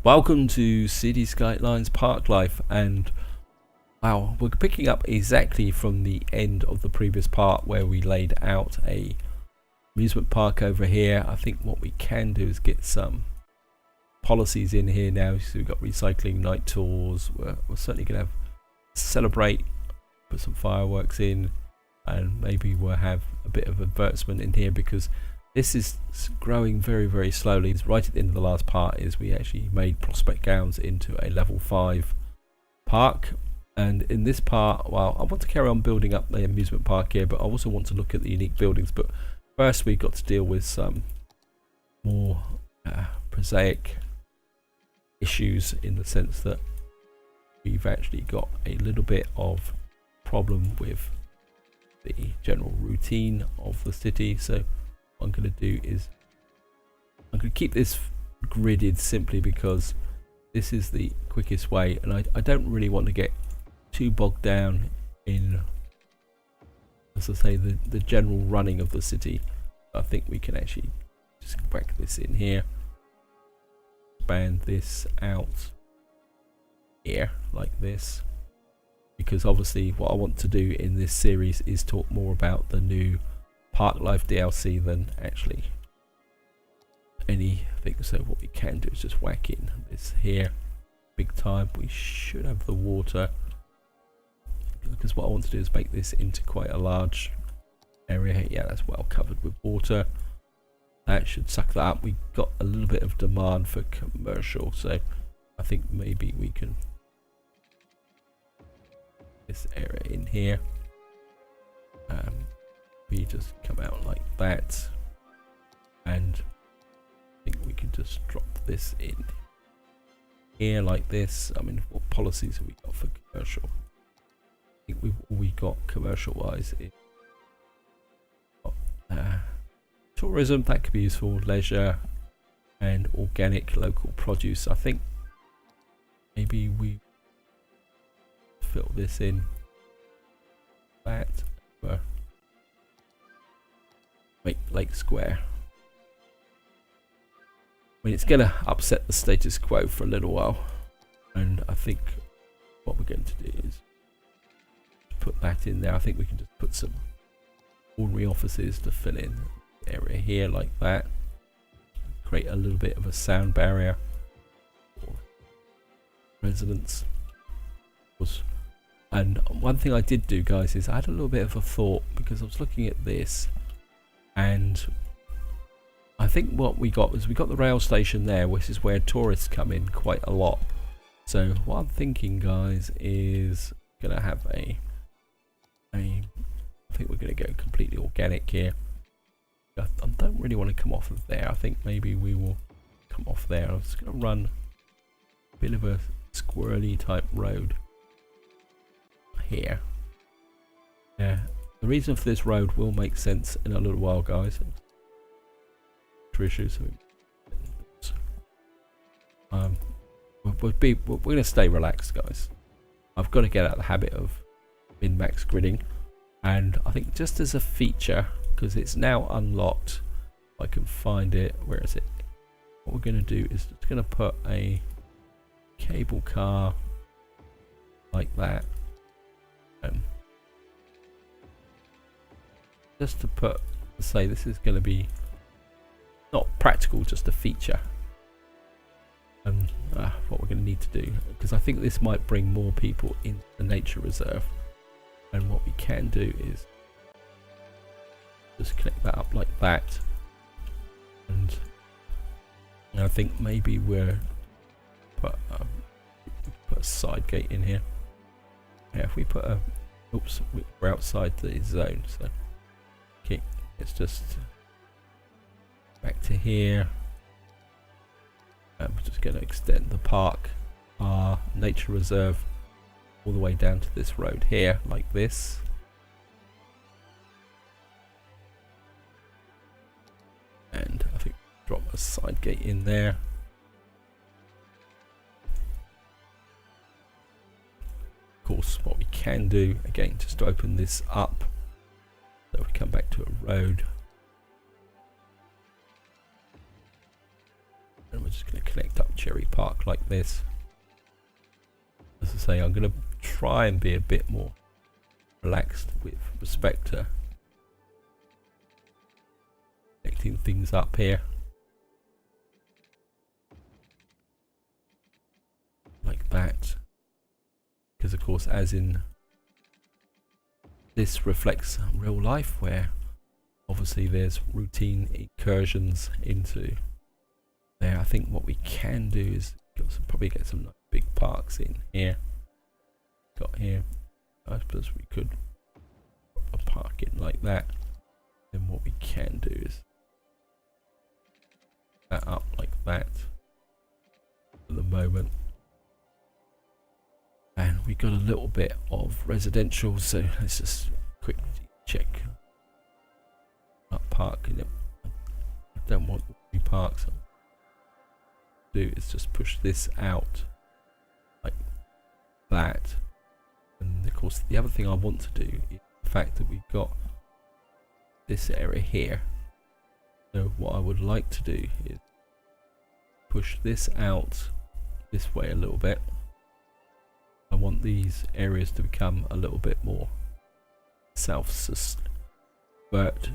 Welcome to Cities Skylines Parklife, and wow, we're picking up exactly from the end of the previous part where we laid out a amusement park over here. I think what we can do is get some policies in here now. So we've got recycling, night tours. We're certainly going to have celebrate, put some fireworks in, and maybe we'll have a bit of advertisement in here because this is growing very slowly. It's right at the end of the last part is we actually made Prospect Gowns into a level 5 park, and in this part, well, I want to carry on building up the amusement park here, but I also want to look at the unique buildings. But first we've got to deal with some more prosaic issues, in the sense that we've actually got a little bit of problem with the general routine of the city. So what I'm going to do is I'm going to keep this gridded simply because this is the quickest way, and I don't really want to get too bogged down in, as I say, the general running of the city. I think we can actually just whack this in here, expand this out here like this, because obviously what I want to do in this series is talk more about the new Parklife DLC than actually anything. So what we can do is just whack in this here big time. We should have the water, because what I want to do is make this into quite a large area. Yeah, that's well covered with water. That should suck that up. We got a little bit of demand for commercial, so I think maybe we can this area in here. We just come out like that, and I think we can just drop this in here like this. I mean, what policies have we got for commercial? I think we got commercial wise tourism, that could be useful, leisure, and organic local produce. I think maybe we fill this in that make Lake Square. I mean, it's going to upset the status quo for a little while, and I think what we're going to do is put that in there. I think we can just put some ordinary offices to fill in the area here like that, create a little bit of a sound barrier for residents. And one thing I did do, guys, is I had a little bit of a thought, because I was looking at this, and I think what we got was we got the rail station there, which is where tourists come in quite a lot. So what I'm thinking, guys, is gonna have I think we're gonna go completely organic here. I don't really want to come off of there. I think maybe we will come off there. I'm just gonna run a bit of a squirrely type road here. Yeah, the reason for this road will make sense in a little while, guys. Issues. We're going to stay relaxed, guys. I've got to get out of the habit of min-max gridding, and I think just as a feature, because it's now unlocked, if I can find it. Where is it? What we're going to do is just going to put a cable car like that, just to put, say this is going to be not practical, just a feature. And what we're going to need to do, because I think this might bring more people into the nature reserve, and what we can do is just connect that up like that, and I think maybe we're put a side gate in here. Yeah, if we put a, oops, we're outside the zone, so okay, it's just back to here. I'm just going to extend the park, nature reserve, all the way down to this road here like this. And I think drop a side gate in there. Of course, what we can do again, just to open this up, so we come back to a road. And we're just going to connect up cherry park like this. As I say, I'm going to try and be a bit more relaxed with respect to connecting things up here. Like that. Because of course, as in this reflects real life, where obviously there's routine incursions into there. I think what we can do is probably get some big parks in here. Got here. I suppose we could put a park in like that. Then what we can do is that up like that for the moment. And we got a little bit of residential, so let's just quickly check that park. I don't want the three parks. What I'll do is just push this out like that. And of course, the other thing I want to do is the fact that we've got this area here. So what I would like to do is push this out this way a little bit. I want these areas to become a little bit more self-sustained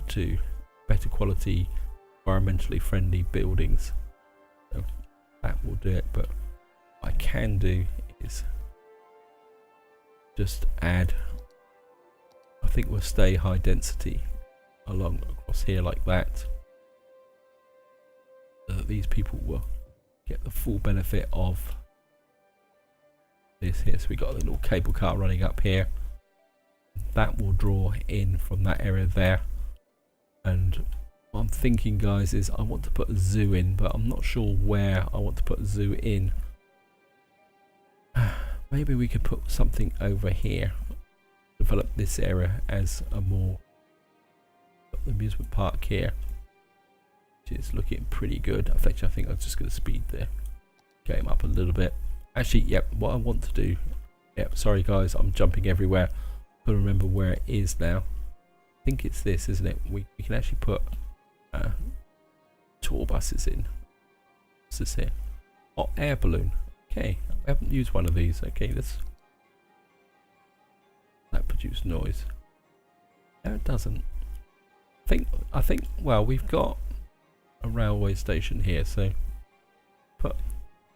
to better quality, environmentally friendly buildings. So that will do it, but what I can do is just add, I think we'll stay high density along across here like that, so that these people will get the full benefit of this here. So we got a little cable car running up here that will draw in from that area there. And what I'm thinking, guys, is I want to put a zoo in, but I'm not sure where I want to put a zoo in. Maybe we could put something over here, develop this area as a more amusement park here, which is looking pretty good. In fact, I think I'm just going to speed the game up a little bit. Actually, yep, what I want to do, yep, sorry guys, I'm jumping everywhere. Gotta remember where it is now. I think it's this, isn't it? We can actually put tour buses in. What's this here? Oh, air balloon. Okay, I haven't used one of these. Okay, that produce noise. No, it doesn't. I think. Well, we've got a railway station here, so put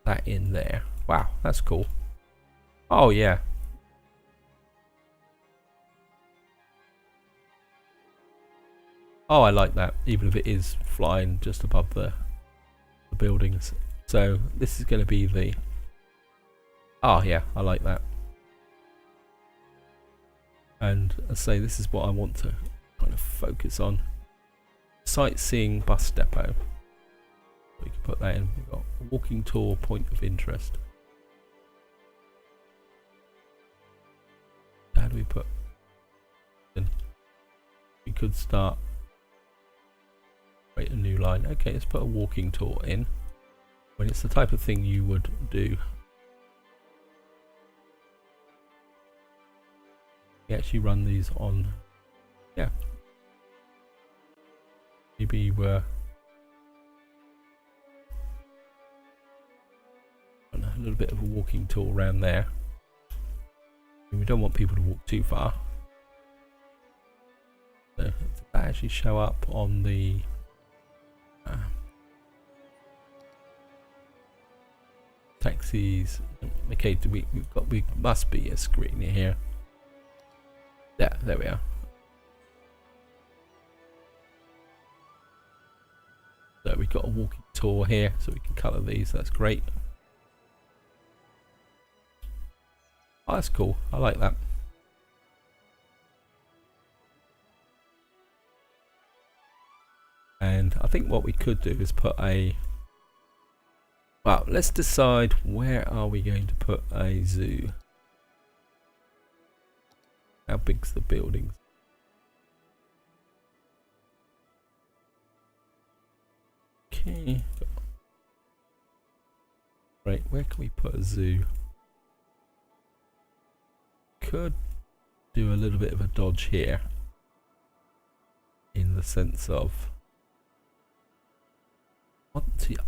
that in there. Wow, that's cool. Oh yeah. Oh, I like that, even if it is flying just above the buildings. So this is going to be the... Oh yeah, I like that. And I say this is what I want to kind of focus on. Sightseeing bus depot. We can put that in. We've got walking tour point of interest. How do we put? We could start. Wait, a new line. Okay, let's put a walking tour in. When it's the type of thing you would do. We actually run these on. Yeah. Maybe we're on a little bit of a walking tour around there. We don't want people to walk too far. So does that actually show up on the taxis? Okay, we must be a screen here. Yeah, there we are. So we've got a walking tour here, so we can colour these. That's great. Oh, that's cool. I like that. And I think what we could do is put a... Well, let's decide where are we going to put a zoo. How big's the buildings? Okay. Right, where can we put a zoo? Could do a little bit of a dodge here, in the sense of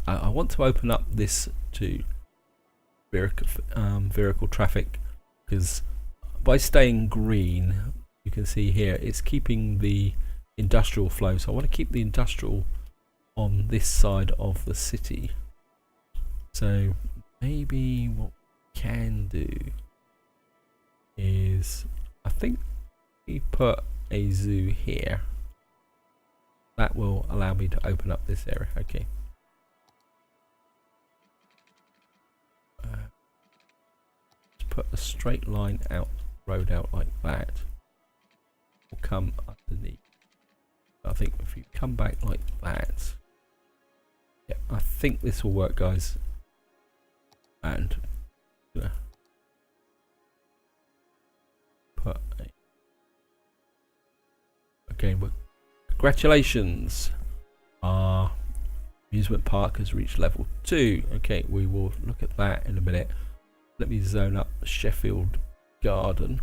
I want to open up this to vehicle traffic, because by staying green, you can see here it's keeping the industrial flow. So I want to keep the industrial on this side of the city. So maybe what we can do is, I think we put a zoo here. That will allow me to open up this area. Okay. Let's put a straight line out, road out like that. Will come underneath. I think if you come back like that, yeah, I think this will work, guys. And put a, again, congratulations, our amusement park has reached level 2. Okay, we will look at that in a minute. Let me zone up Sheffield Garden.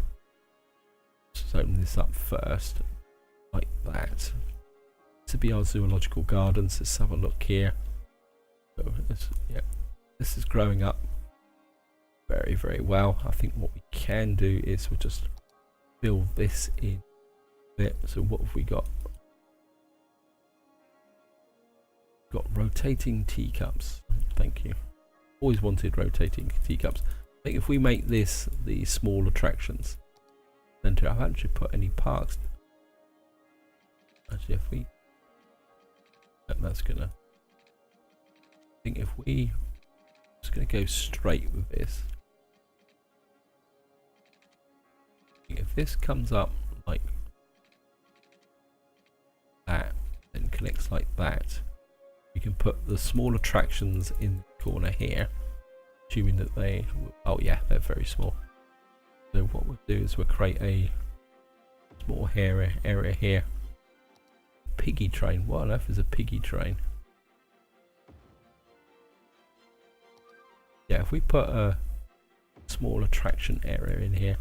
Zone this up first, like that. This will be our zoological gardens. Let's have a look here. So yeah, this is growing up very, very well. I think what we can do is we'll just fill this in a bit. So what have we got? Got rotating teacups. Thank you. Always wanted rotating teacups. I think if we make this the small attractions center, I've actually put any parks. Actually, if we, that's gonna. I think if we just gonna go straight with this. If this comes up like that, then connects like that, we can put the small attractions in the corner here, assuming that they will, oh yeah, they're very small. So what we'll do is we'll create a small area here. Piggy train. What on earth is a piggy train? Yeah, if we put a small attraction area in here.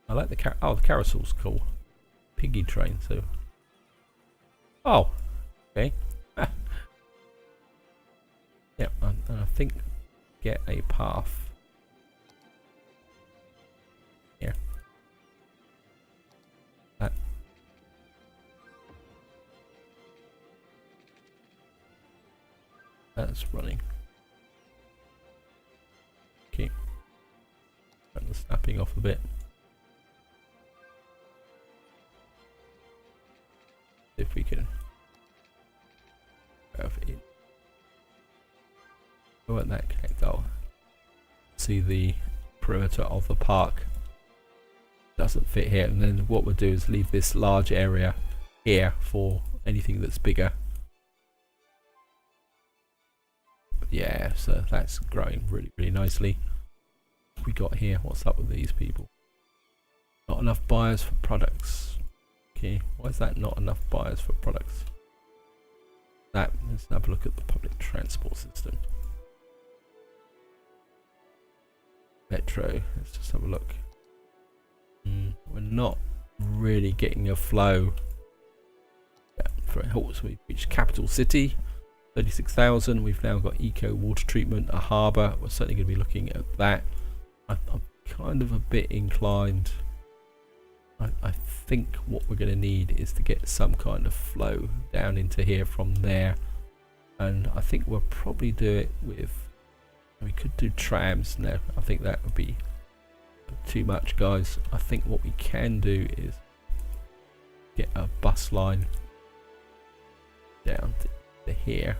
I like the the carousel's cool. Piggy train, so. Oh, okay. Yeah, and I think get a path here. That's running. Okay. Turn the snapping off a bit. If we can have it in. Oh, and that connect. Oh, see the perimeter of the park doesn't fit here, and then what we'll do is leave this large area here for anything that's bigger. Yeah, so that's growing really, really nicely. What we got here? What's up with these people? Not enough buyers for products. Okay, why is that not enough buyers for products? That, let's have a look at the public transport system. Metro, let's just have a look. We're not really getting a flow. Yeah, for a horse, we've reached capital city, 36,000. We've now got eco water treatment, a harbour. We're certainly going to be looking at that. I'm kind of a bit inclined. I think what we're going to need is to get some kind of flow down into here from there, and I think we'll probably do it with, we could do trams. No, I think that would be too much, guys. I think what we can do is get a bus line down to here.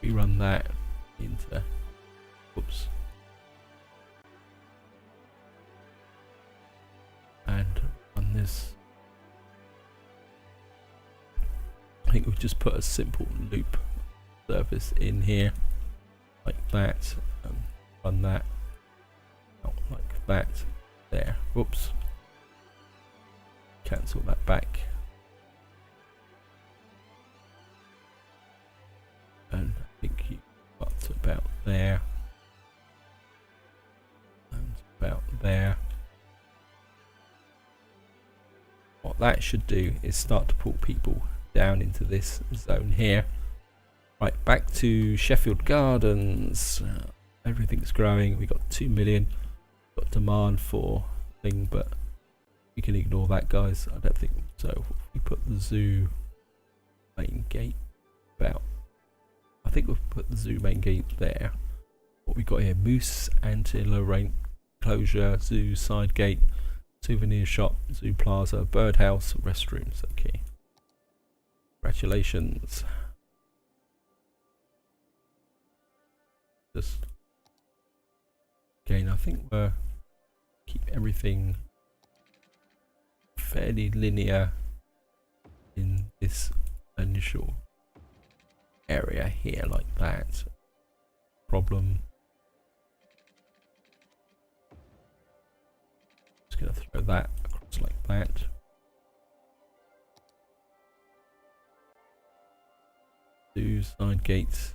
We run that into, whoops, and on this, I think we've just put a simple loop service in here like that, run that out like that there. Whoops, cancel that back, and I think you got about there and about there. that should do is start to pull people down into this zone here. Right, back to Sheffield Gardens. Everything's growing. We got 2 million. Got demand for thing, but we can ignore that, guys. I don't think so. If we put the zoo main gate about, I think we'll put the zoo main gate there. What we got here: moose, anti-Lorraine closure, zoo side gate, souvenir shop, zoo plaza, birdhouse, restrooms. Okay. Congratulations. Just again, I think we'll keep everything fairly linear in this initial area here, like that. Problem. Just gonna throw that across like that. Two side gates.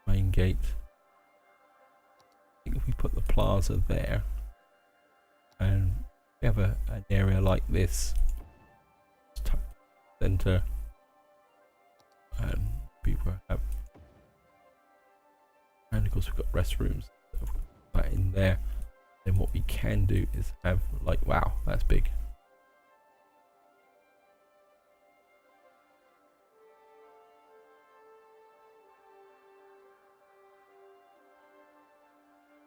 Main gate. I think if we put the plaza there and we have an area like this, center, and people have, and of course we've got restrooms, so we've got that in there. Then what we can do is have, like, wow, that's big.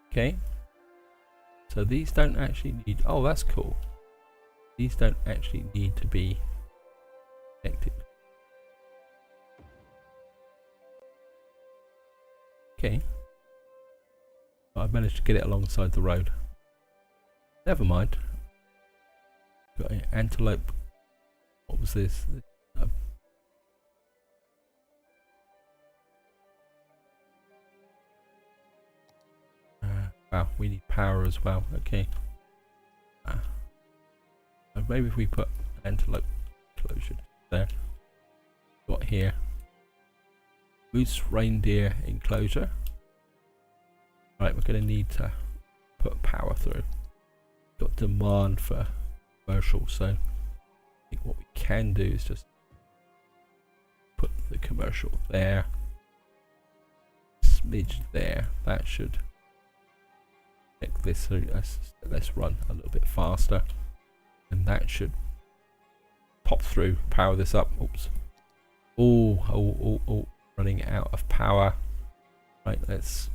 Okay, so these don't actually need, oh, that's cool. These don't actually need to be connected. Okay, I've managed to get it alongside the road. Never mind. Got an antelope. What was this? Wow, we need power as well. Okay. Maybe if we put antelope closure there. Got here. Moose reindeer enclosure. Right, we're going to need to put power through. Got demand for commercial, so I think what we can do is just put the commercial there. Smidge there. That should take this through. Let's run a little bit faster, and that should pop through. Power this up. Oops. Oh, running out of power. Right, let's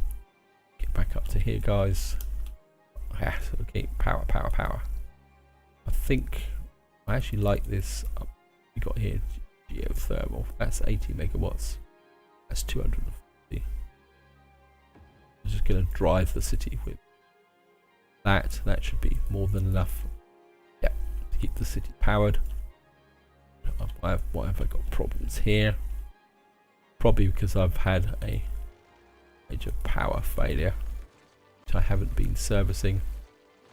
get back up to here, guys. Yes, okay, power. I think I actually like this. We got here geothermal. That's 80 megawatts. That's 250. I'm just going to drive the city with that. That should be more than enough. Yeah, to keep the city powered. Why have I got problems here? Probably because I've had a major power failure, which I haven't been servicing.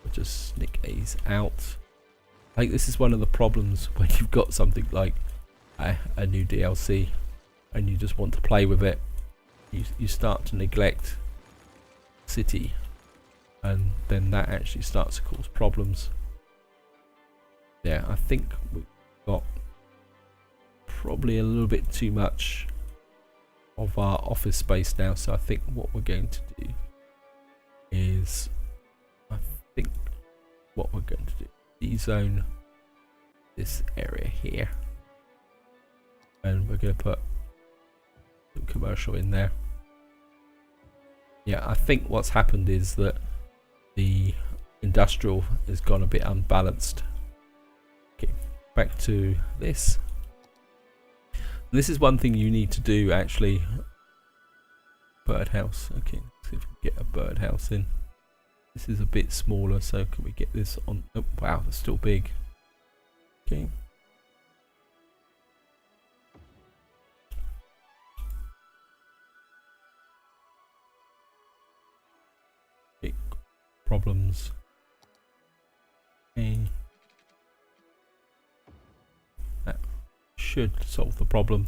We'll just snick these out. I think this is one of the problems when you've got something like a new DLC and you just want to play with it. You start to neglect city, and then that actually starts to cause problems. Yeah, I think we've got probably a little bit too much of our office space now, so I think what we're going to do is, de-zone this area here, and we're going to put some commercial in there. Yeah, I think what's happened is that the industrial has gone a bit unbalanced. Okay, back to this. This is one thing you need to do, actually. Birdhouse. Okay, let's see if we can get a birdhouse in. This is a bit smaller, so can we get this on? Oh, wow, that's still big. Okay. Okay. Problems. Okay. That should solve the problem.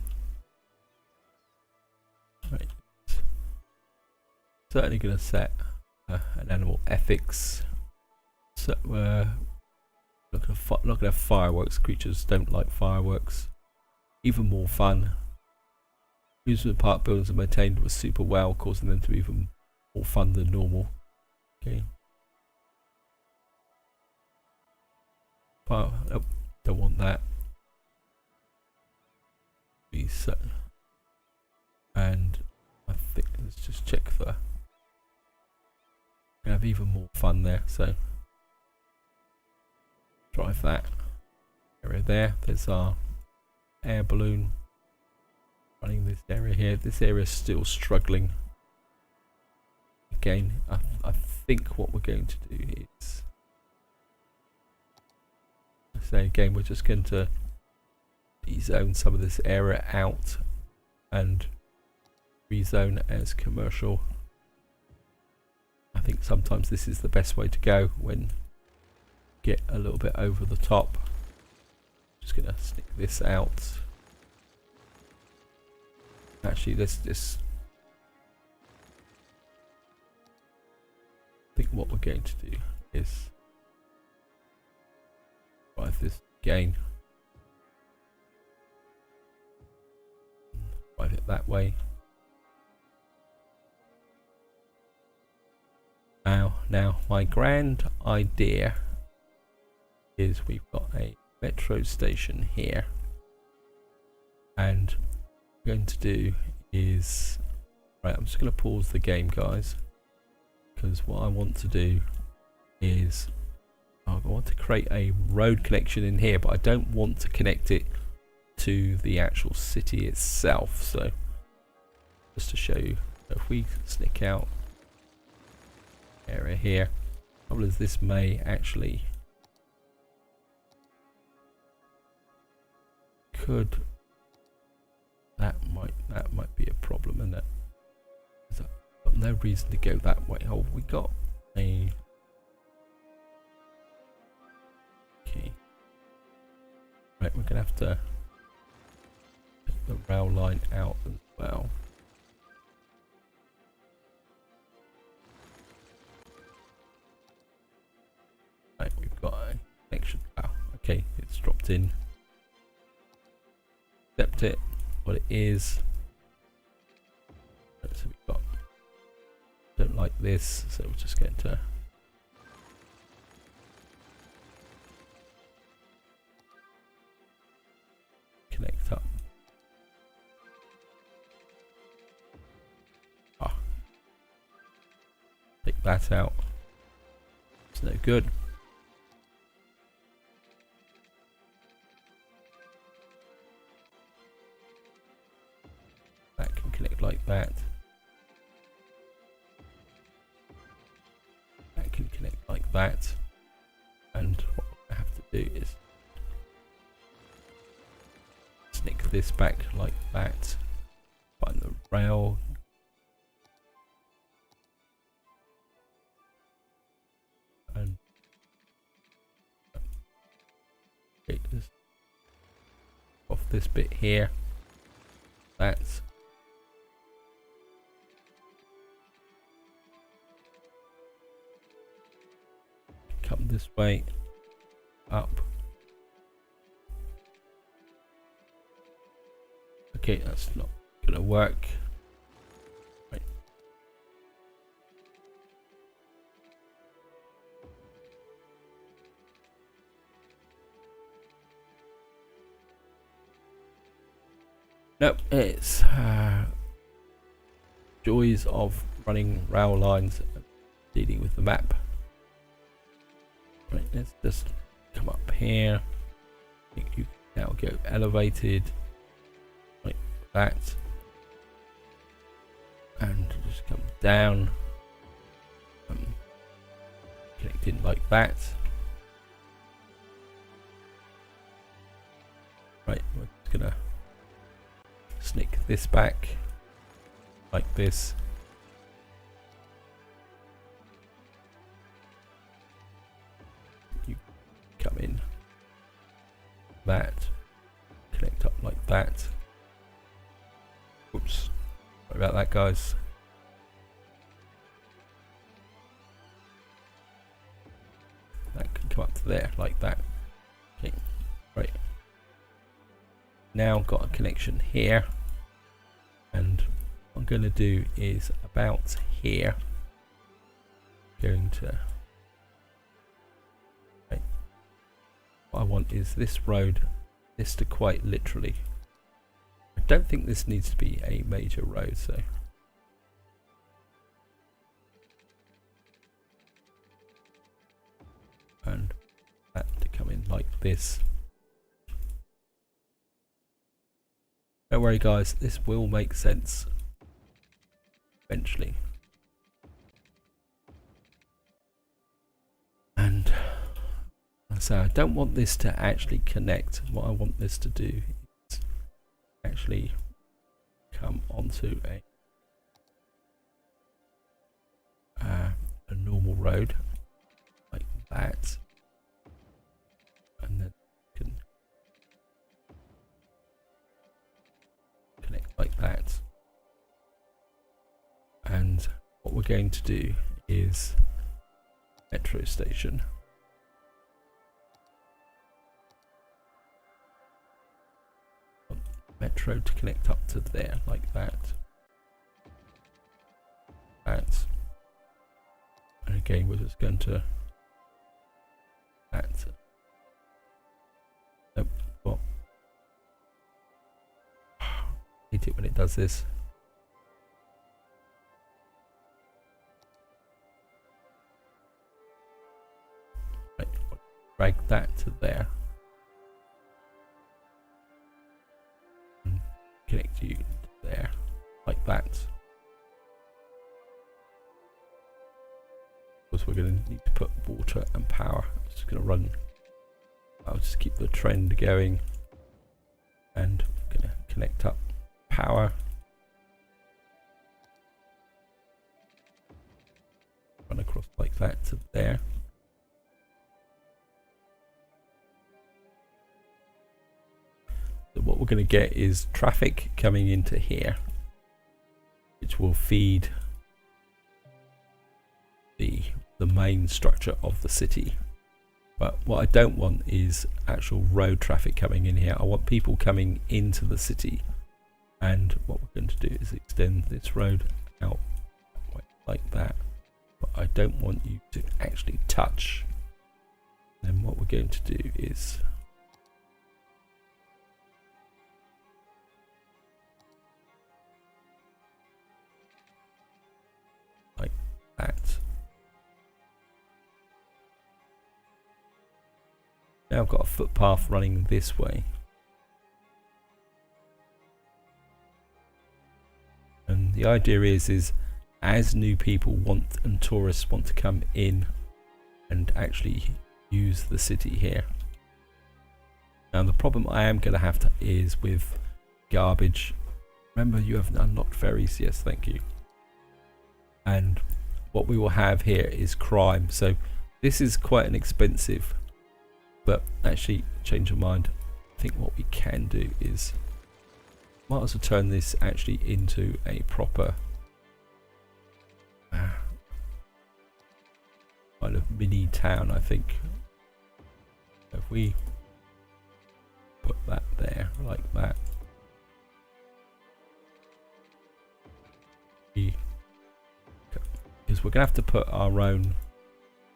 Right. Certainly going to set an animal ethics. So Look at the fireworks. Creatures don't like fireworks. Even more fun. Amusement park buildings are maintained super well, causing them to be even more fun than normal. Okay. Fire. Nope, don't want that. So, and I think let's just check for. Gonna have even more fun there. So drive that area there. There's our air balloon running this area here. This area is still struggling. Again, I think what we're going to do is, say again, we're just going to rezone some of this area out and rezone as commercial. I think sometimes this is the best way to go when you get a little bit over the top. Just gonna stick this out. Actually, let's just think what we're going to do is drive this again. Drive it that way. Now my grand idea is we've got a metro station here, and what we're going to do is, right, I'm just going to pause the game, guys, because what I want to do is I want to create a road connection in here, but I don't want to connect it to the actual city itself. So just to show you, if we sneak out area here, probably as this may actually that might be a problem, and that there's got no reason to go that way. Oh, we got a key. Right, we're gonna have to take the rail line out as well. Right, we've got a connection. Oh, okay, it's dropped in. Accept it, what it is. So we've got, don't like this, so we're just going to connect up. Take that out. It's no good. That can connect like that. That can connect like that. And what I have to do is snick this back like that. Find the rail. And take this off this bit here. That's come this way up. Okay, that's not gonna work. Right. Nope, it's joys of running rail lines and dealing with the map. Right, let's just come up here. I think you can now go elevated like that, and just come down, connect in like that. Right, we're just gonna snick this back like this. You come in that, connect up like that. Oops, sorry about that, guys. That can come up to there like that. Okay, right. Now got a connection here, and what I'm going to do is about here. Going to. Okay. What I want is this road, this to quite literally. I don't think this needs to be a major road, so. And that to come in like this. Don't worry guys, this will make sense eventually. And so I don't want this to actually connect. What I want this to do is actually come onto a normal road like that, and then can connect like that. And what we're going to do is metro station. Metro to connect up to there like that. That. And again we're just going to that. Nope. What? Hate it when it does this. Right. Drag that to there. And connect you to there like that. Because we're going to need to put water and power. I'm just going to run. I'll just keep the trend going, and we're going to connect up power. Run across like that to there. So what we're going to get is traffic coming into here, which will feed the main structure of the city. But what I don't want is actual road traffic coming in here. I want people coming into the city, and what we're going to do is extend this road out like that, but I don't want you to actually touch. Then what we're going to do is like that. Now I've got a footpath running this way, and the idea is as new people want and tourists want to come in and actually use the city here. Now the problem I am going to have is with garbage. Remember, you haven't unlocked ferries. Yes, thank you. And what we will have here is crime. So this is quite an expensive. But actually, change your mind. I think what we can do is might as well turn this actually into a proper kind of mini town. I think if we put that there like that, because we're gonna have to put our own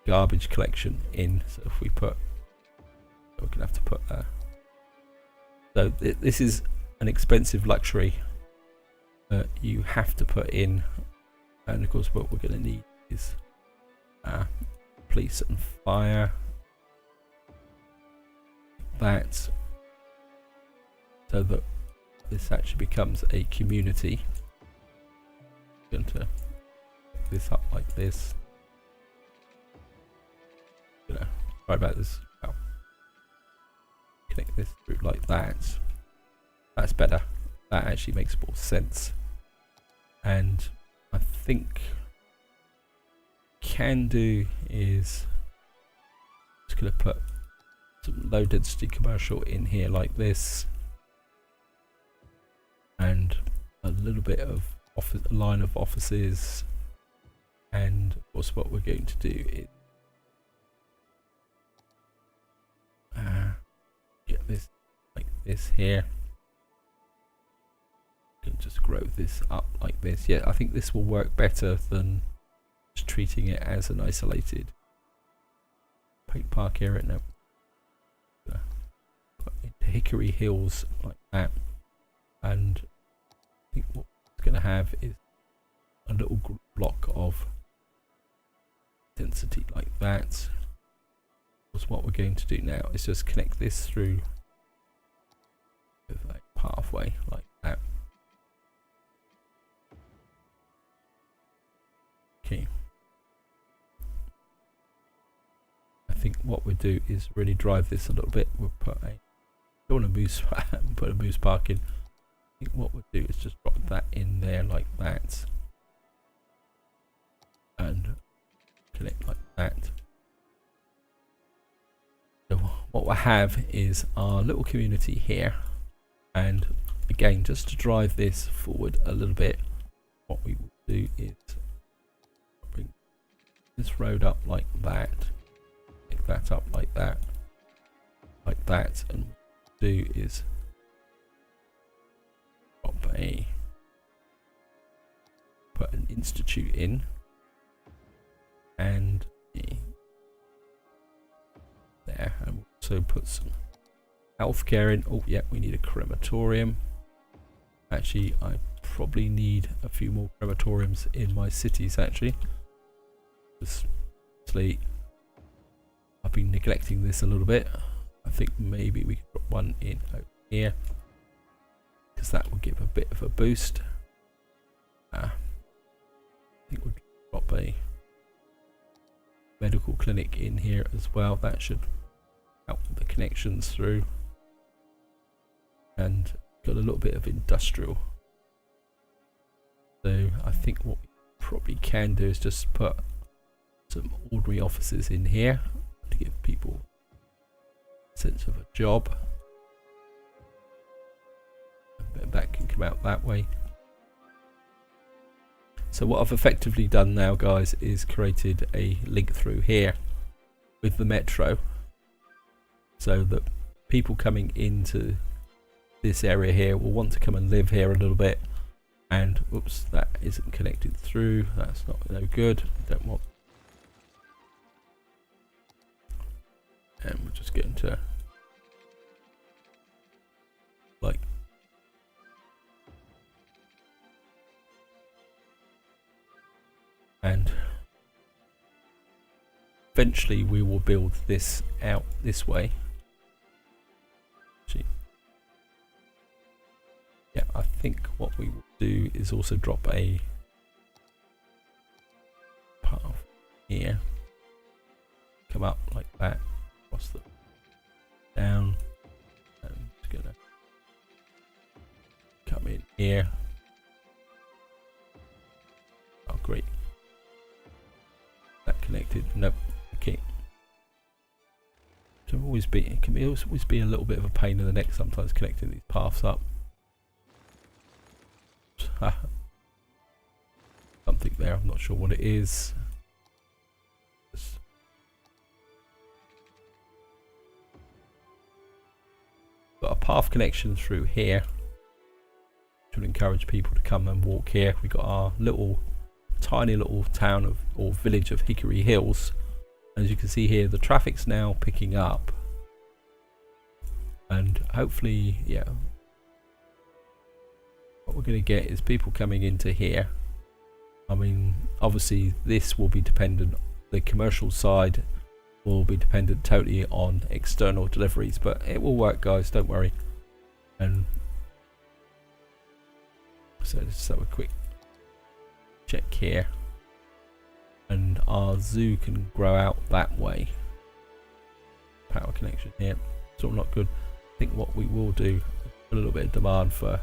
garbage collection in. So if we put, we're gonna have to put so this is an expensive luxury that you have to put in, and of course what we're going to need is police and fire, that, so that this actually becomes a community. I'm going to pick this up like this. Sorry about this. Connect this through like that. That's better. That actually makes more sense. And I think can do is just gonna put some low density commercial in here like this, and a little bit of a line of offices. And of course what we're going to do is this here. You can just grow this up like this. Yeah, I think this will work better than just treating it as an isolated park area. No, put into Hickory Hills like that, and I think what it's going to have is a little block of density like that. Because what we're going to do now is just connect this through with a pathway like that. Okay. I think what we'll do is really drive this a little bit. We'll put a don't want to put a boost park in. I think what we'll do is just drop that in there like that, and connect like that. So what we'll have is our little community here, and again, just to drive this forward a little bit, what we will do is bring this road up like that, pick that up like that, and what we'll do is put an institute in, and there, and we'll also put some healthcare in. Oh yeah, we need a crematorium. Actually, I probably need a few more crematoriums in my cities actually. Obviously, I've been neglecting this a little bit. I think maybe we could put one in over here, because that will give a bit of a boost. I think we'll drop a medical clinic in here as well. That should help with the connections through. And got a little bit of industrial. So I think what we probably can do is just put some ordinary offices in here to give people a sense of a job. And that can come out that way. So what I've effectively done now, guys, is created a link through here with the metro, so that people coming into this area here will want to come and live here a little bit. And oops, that isn't connected through. That's no good. Don't want. And we're just getting to like. And eventually we will build this out this way. Yeah, I think what we will do is also drop a path here, come up like that, across the down, and it's gonna come in here. Oh great. That connected? Nope. Okay. It can always be a little bit of a pain in the neck sometimes connecting these paths up. Something there, I'm not sure what it is. Got a path connection through here, which would encourage people to come and walk here. We got our tiny little town of, or village of Hickory Hills. As you can see here, the traffic's now picking up, and hopefully, yeah, what we're going to get is people coming into here. I mean, obviously this will be dependent, the commercial side will be dependent totally on external deliveries, but it will work, guys, don't worry. And so let's have a quick check here, and our zoo can grow out that way. Power connection here, still not good. I think what we will do, a little bit of demand for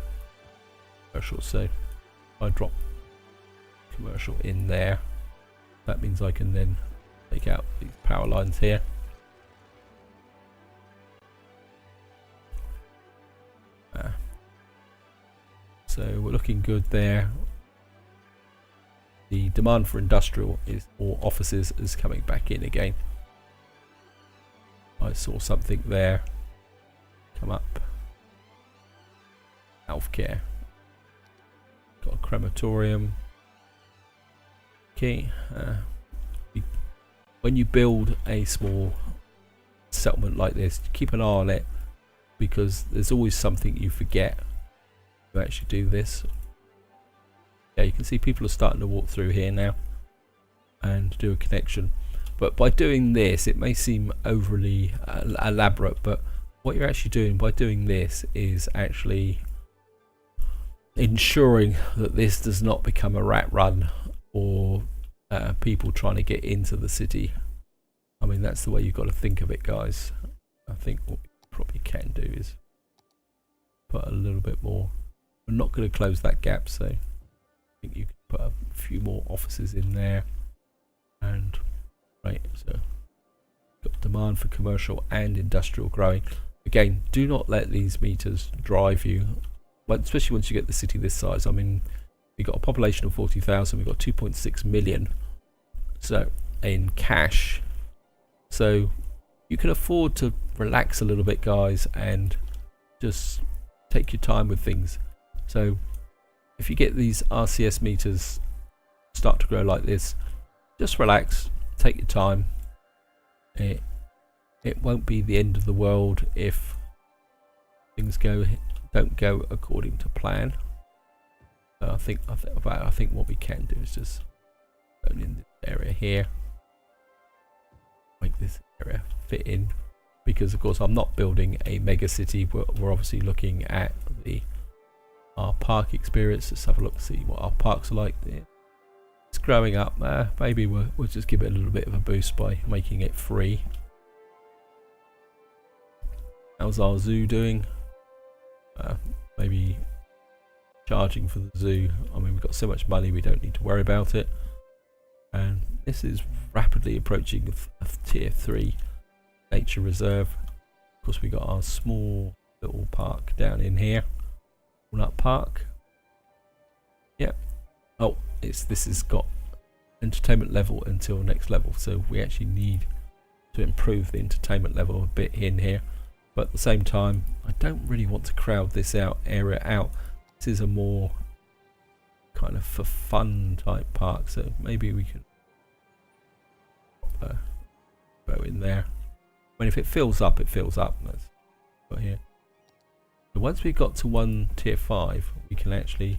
commercial, so I drop commercial in there. That means I can then take out these power lines here. So we're looking good there. The demand for industrial or offices is coming back in again. I saw something there come up healthcare. Got a crematorium. Okay. When you build a small settlement like this, keep an eye on it, because there's always something you forget to actually do this. Yeah, you can see people are starting to walk through here now and do a connection. But by doing this, it may seem overly elaborate, but what you're actually doing by doing this is actually ensuring that this does not become a rat run or people trying to get into the city. I mean, that's the way you've got to think of it, guys. I think what we probably can do is put a little bit more. We're not going to close that gap, so I think you can put a few more offices in there. And right, so got demand for commercial and industrial growing. Again, do not let these meters drive you, but especially once you get the city this size. I mean, we've got a population of 40,000, we've got 2.6 million so in cash, so you can afford to relax a little bit, guys, and just take your time with things. So if you get these RCS meters start to grow like this, just relax, take your time. It won't be the end of the world if things don't go according to plan. So I think what we can do is just go in this area here, make this area fit in, because of course I'm not building a mega city. We're obviously looking at our park experience. Let's have a look, see what our parks are like. It's growing up. Maybe we'll just give it a little bit of a boost by making it free. How's our zoo doing? Maybe charging for the zoo. I mean, we've got so much money, we don't need to worry about it. And this is rapidly approaching a tier 3 nature reserve. Of course, we got our small little park down in here, Walnut Park. Yep. Oh, this has got entertainment level until next level, so we actually need to improve the entertainment level a bit in here. But at the same time, I don't really want to crowd this area out. This is a more kind of for fun type park, so maybe we can go in there. I mean, if it fills up, it fills up. Let's go here. So once we got to one tier 5, we can actually.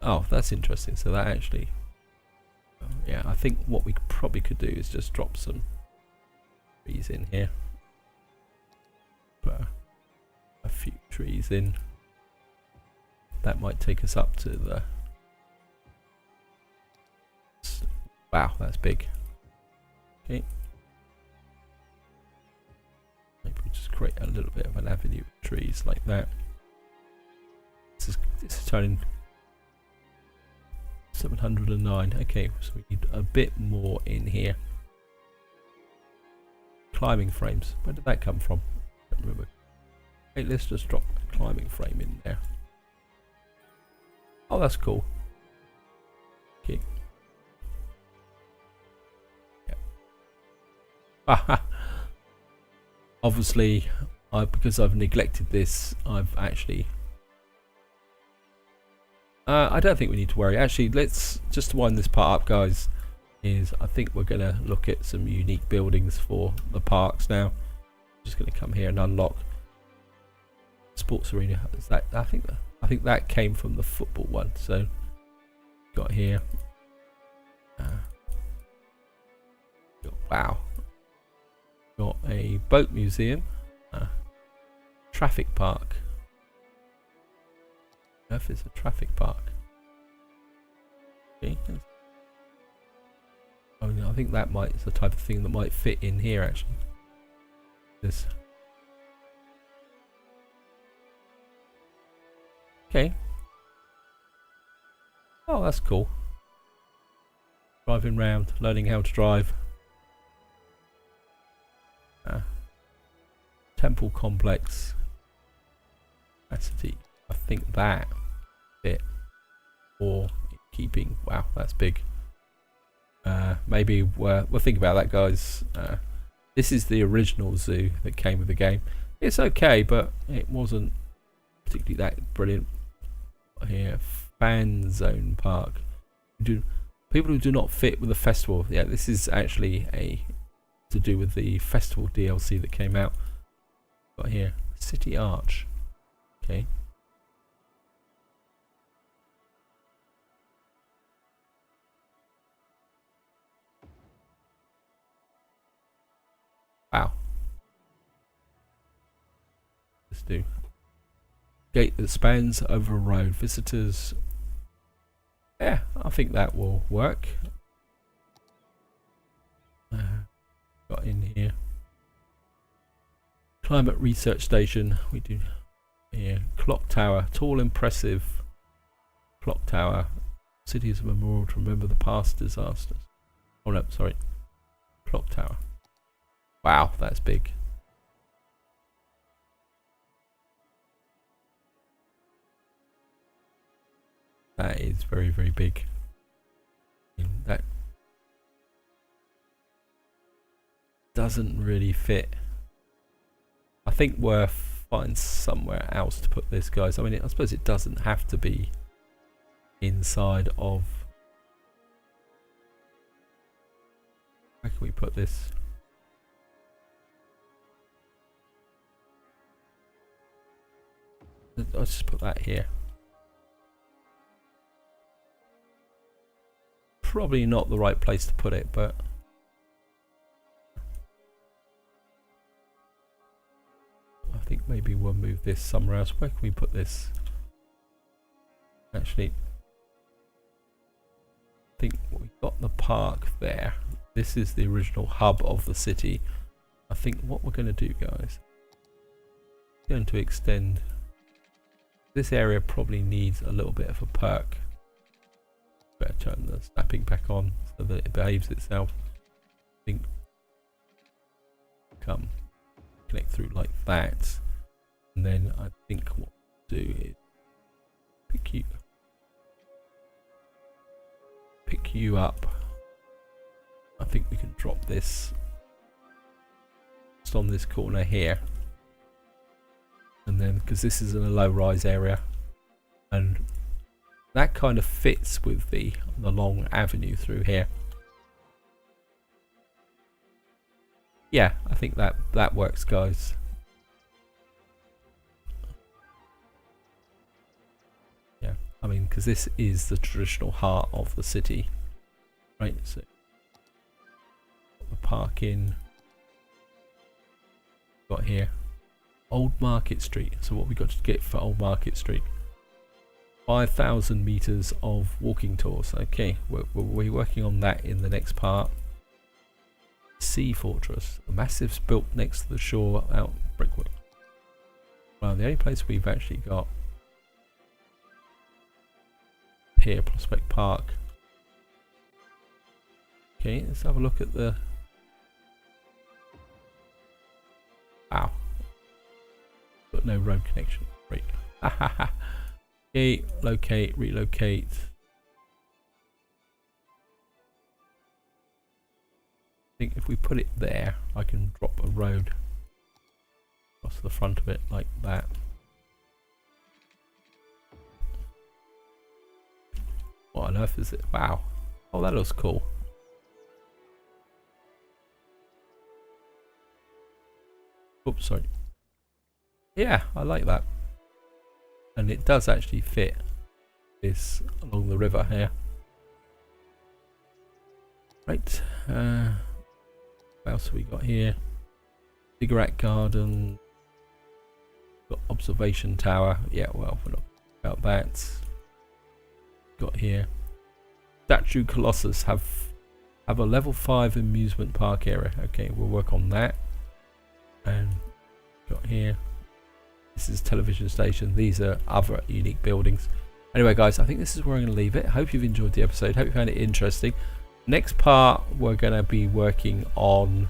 Oh, that's interesting. So that actually, yeah, I think what we probably could do is just drop some trees in here. Put a few trees in. That might take us up to the. Wow, that's big. Okay. Maybe we just create a little bit of an avenue of trees like that. This is turning 709. Okay, so we need a bit more in here. Climbing frames. Where did that come from? I don't remember. Okay, let's just drop a climbing frame in there. Oh, that's cool. Okay. Yeah. Obviously, because I've neglected this, I've actually. I don't think we need to worry. Actually, let's just wind this part up, guys. I think we're gonna look at some unique buildings for the parks now. Just gonna come here and unlock sports arena. Is that? I think that came from the football one. So got here. Wow. Got a boat museum. Traffic park. I don't know if it's a traffic park. Okay. Oh, no, I think that is the type of thing that might fit in here actually. This. Okay. Oh, that's cool. Driving round, learning how to drive. Temple complex. Capacity. I think that bit. Or keeping. Wow, that's big. Maybe we'll think about that, guys. This is the original zoo that came with the game. It's okay, but it wasn't particularly that brilliant here. Fan zone park. People who do not fit with the festival. Yeah, this is actually to do with the festival DLC that came out. Got here City Arch. Okay. Wow. Let's do gate that spans over a road. Visitors. Yeah, I think that will work. Got in here. Climate research station. We do here. Clock tower. Tall, impressive clock tower. City is a memorial to remember the past disasters. Oh no, sorry. Clock tower. Wow, that's big. That is very, very big. That doesn't really fit. I think we'll find somewhere else to put this, guys. I mean, I suppose it doesn't have to be inside of... Where can we put this? Let's just put that here. Probably not the right place to put it, but I think maybe we'll move this somewhere else. Where can we put this? Actually, I think we've got the park there. This is the original hub of the city. I think what we're going to do, guys, is going to extend. This area probably needs a little bit of a perk. Better turn the snapping back on so that it behaves itself. I think come connect through like that, and then I think what we'll do is pick you up. I think we can drop this just on this corner here, and then because this is in a low-rise area, and that kind of fits with the long avenue through here. Yeah, I think that works, guys. Yeah, I mean, because this is the traditional heart of the city, right? So the parking got here, Old Market Street. So what we got to get for Old Market Street? 5,000 meters of walking tours. Okay, we're working on that in the next part. Sea Fortress, a massive built next to the shore out brickwork. Well, the only place we've actually got here, Prospect Park. Okay, let's have a look at the... Wow. Got no road connection. Great. Okay, locate, relocate. I think if we put it there, I can drop a road across the front of it like that. What on earth is it? Wow. Oh, that looks cool. Oops, sorry. Yeah, I like that. And it does actually fit this along the river here. Right. What else have we got here? Cigarette garden. Got observation tower. Yeah, well, we're not about that. Got here. Statue Colossus have a level 5 amusement park area. Okay, we'll work on that. And got here. This is television station. These are other unique buildings. Anyway, guys, I think this is where I'm going to leave it. Hope you've enjoyed the episode. Hope you found it interesting. Next part, we're going to be working on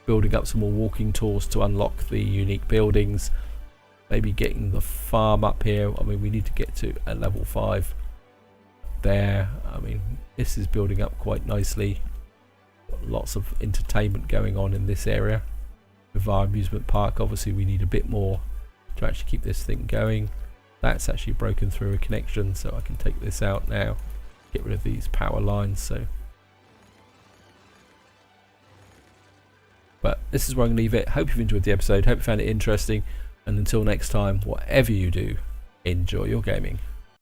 building up some more walking tours to unlock the unique buildings. Maybe getting the farm up here. I mean, we need to get to a level 5 there. I mean, this is building up quite nicely. Got lots of entertainment going on in this area. With our amusement park, obviously, we need a bit more to actually keep this thing going. That's actually broken through a connection, so I can take this out now, get rid of these power lines. But this is where I'm going to leave it. Hope you've enjoyed the episode, hope you found it interesting, and until next time, whatever you do, enjoy your gaming.